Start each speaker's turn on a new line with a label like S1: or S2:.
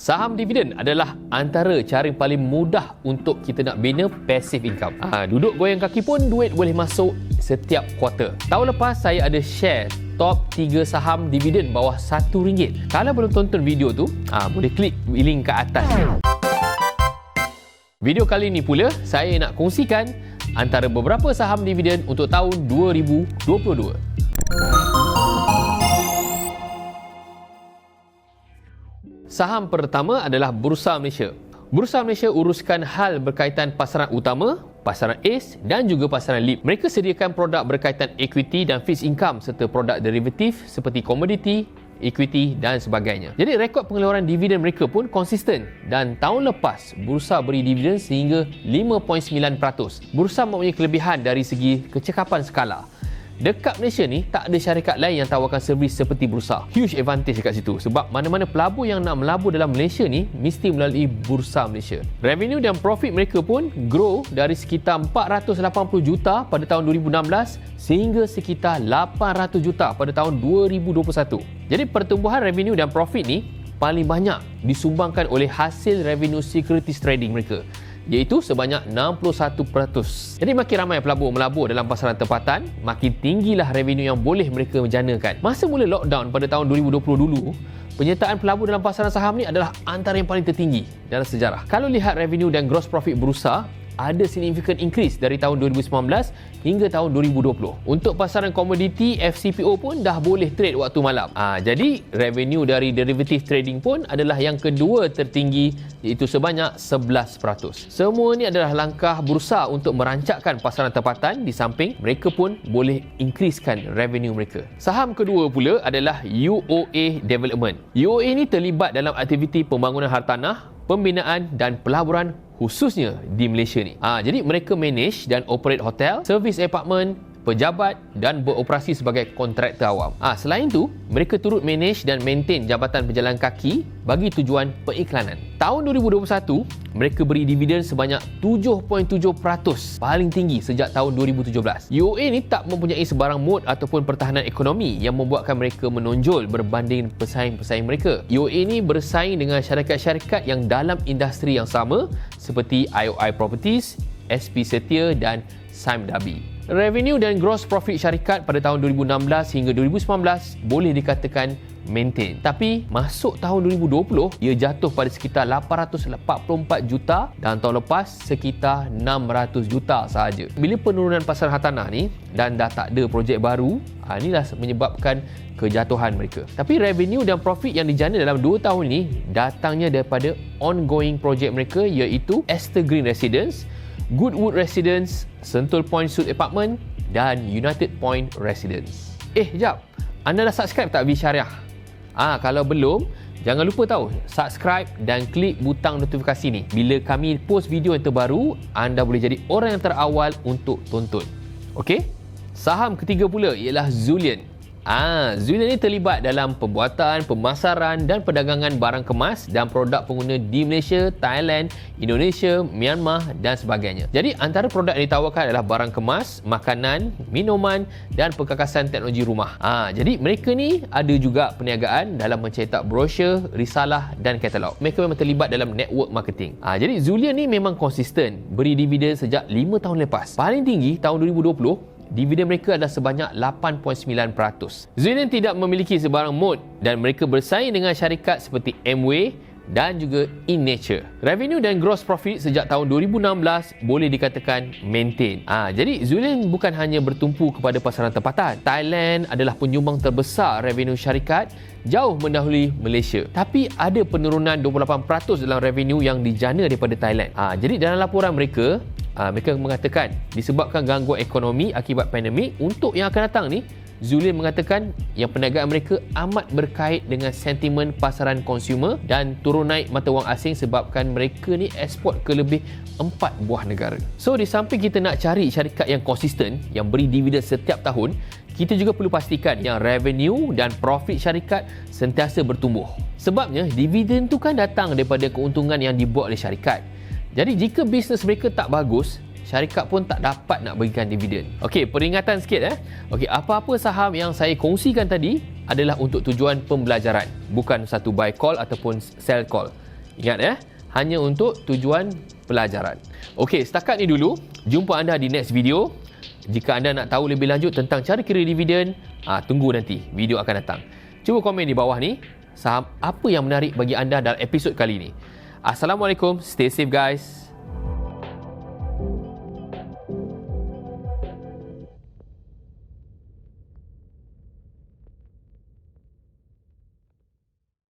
S1: Saham dividen adalah antara cara yang paling mudah untuk kita nak bina passive income. Duduk goyang kaki pun duit boleh masuk setiap kuarter. Tahun lepas saya ada share top 3 saham dividen bawah RM1. Kalau belum tonton video tu, boleh klik link kat atas ni. Video kali ni pula saya nak kongsikan antara beberapa saham dividen untuk tahun 2022. Saham pertama adalah Bursa Malaysia. Bursa Malaysia uruskan hal berkaitan pasaran utama, pasaran ACE dan juga pasaran LIP. Mereka sediakan produk berkaitan equity dan fixed income serta produk derivatif seperti komoditi, equity dan sebagainya. Jadi rekod pengeluaran dividen mereka pun konsisten dan tahun lepas Bursa beri dividen sehingga 5.9%. Bursa mempunyai kelebihan dari segi kecekapan skala. Dekat Malaysia ni tak ada syarikat lain yang tawarkan servis seperti Bursa. Huge advantage dekat situ sebab mana-mana pelabur yang nak melabur dalam Malaysia ni mesti melalui Bursa Malaysia. Revenue dan profit mereka pun grow dari sekitar 480 juta pada tahun 2016 sehingga sekitar 800 juta pada tahun 2021. Jadi pertumbuhan revenue dan profit ni paling banyak disumbangkan oleh hasil revenue securities trading mereka, iaitu sebanyak 61%. Jadi makin ramai pelabur melabur dalam pasaran tempatan, makin tinggilah revenue yang boleh mereka janakan. Masa mula lockdown pada tahun 2020 dulu, penyertaan pelabur dalam pasaran saham ni adalah antara yang paling tertinggi dalam sejarah. Kalau lihat revenue dan gross profit Bursa, ada significant increase dari tahun 2019 hingga tahun 2020. Untuk pasaran komoditi, FCPO pun dah boleh trade waktu malam. Jadi revenue dari derivative trading pun adalah yang kedua tertinggi, iaitu sebanyak 11%. Semua ni adalah langkah Bursa untuk merancakkan pasaran tempatan di samping mereka pun boleh increasekan revenue mereka. Saham kedua pula adalah UOA Development. UOA ni terlibat dalam aktiviti pembangunan hartanah, pembinaan dan pelaburan khususnya di Malaysia ni. Jadi mereka manage dan operate hotel, servis apartmen, pejabat dan beroperasi sebagai kontraktor awam. Selain tu, mereka turut manage dan maintain jabatan berjalan kaki bagi tujuan periklanan. Tahun 2021, mereka beri dividen sebanyak 7.7%, paling tinggi sejak tahun 2017. UOA ni tak mempunyai sebarang mod ataupun pertahanan ekonomi yang membuatkan mereka menonjol berbanding pesaing-pesaing mereka. UOA ni bersaing dengan syarikat-syarikat yang dalam industri yang sama seperti IOI Properties, SP Setia dan Sime Darby. Revenue dan gross profit syarikat pada tahun 2016 hingga 2019 boleh dikatakan maintain. Tapi masuk tahun 2020, ia jatuh pada sekitar 844 juta dan tahun lepas sekitar 600 juta sahaja. Bila penurunan pasaran hartanah ni dan dah tak ada projek baru, inilah menyebabkan kejatuhan mereka. Tapi revenue dan profit yang dijana dalam 2 tahun ni datangnya daripada ongoing projek mereka, iaitu Astor Green Residence, Goodwood Residence, Sentul Point Suite Apartment dan United Point Residence. Jap, anda dah subscribe tak V Syariah? Kalau belum, jangan lupa tahu subscribe dan klik butang notifikasi ni. Bila kami post video yang terbaru, anda boleh jadi orang yang terawal untuk tonton. Okey? Saham ketiga pula ialah Zulian. Zulian ni terlibat dalam pembuatan, pemasaran dan perdagangan barang kemas dan produk pengguna di Malaysia, Thailand, Indonesia, Myanmar dan sebagainya. Jadi antara produk yang ditawarkan adalah barang kemas, makanan, minuman dan perkakasan teknologi rumah. Jadi mereka ni ada juga perniagaan dalam mencetak brosur, risalah dan katalog. Mereka memang terlibat dalam network marketing. Jadi Zulian ni memang konsisten beri dividen sejak 5 tahun lepas. Paling tinggi tahun 2020, dividen mereka adalah sebanyak 8.9%. Zulian tidak memiliki sebarang mod dan mereka bersaing dengan syarikat seperti Amway dan juga InNature. Revenue dan gross profit sejak tahun 2016 boleh dikatakan maintain. Jadi Zulian bukan hanya bertumpu kepada pasaran tempatan. Thailand adalah penyumbang terbesar revenue syarikat, jauh mendahului Malaysia. Tapi ada penurunan 28% dalam revenue yang dijana daripada Thailand. Jadi dalam laporan mereka, mereka mengatakan disebabkan gangguan ekonomi akibat pandemik, untuk yang akan datang ni, Zulian mengatakan yang perniagaan mereka amat berkait dengan sentimen pasaran konsumer dan turun naik mata wang asing sebabkan mereka ni ekspor ke lebih 4 buah negara. So di samping kita nak cari syarikat yang konsisten, yang beri dividen setiap tahun, kita juga perlu pastikan yang revenue dan profit syarikat sentiasa bertumbuh. Sebabnya dividen tu kan datang daripada keuntungan yang dibuat oleh syarikat. Jadi jika bisnes mereka tak bagus, syarikat pun tak dapat nak berikan dividen. Okey, peringatan sikit. Okey, apa-apa saham yang saya kongsikan tadi adalah untuk tujuan pembelajaran, bukan satu buy call ataupun sell call. Ingat hanya untuk tujuan pelajaran. Okey, setakat ni dulu. Jumpa anda di next video. Jika anda nak tahu lebih lanjut tentang cara kira dividen, tunggu nanti video akan datang. Cuba komen di bawah ni saham apa yang menarik bagi anda dalam episod kali ini. Assalamualaikum, stay safe guys.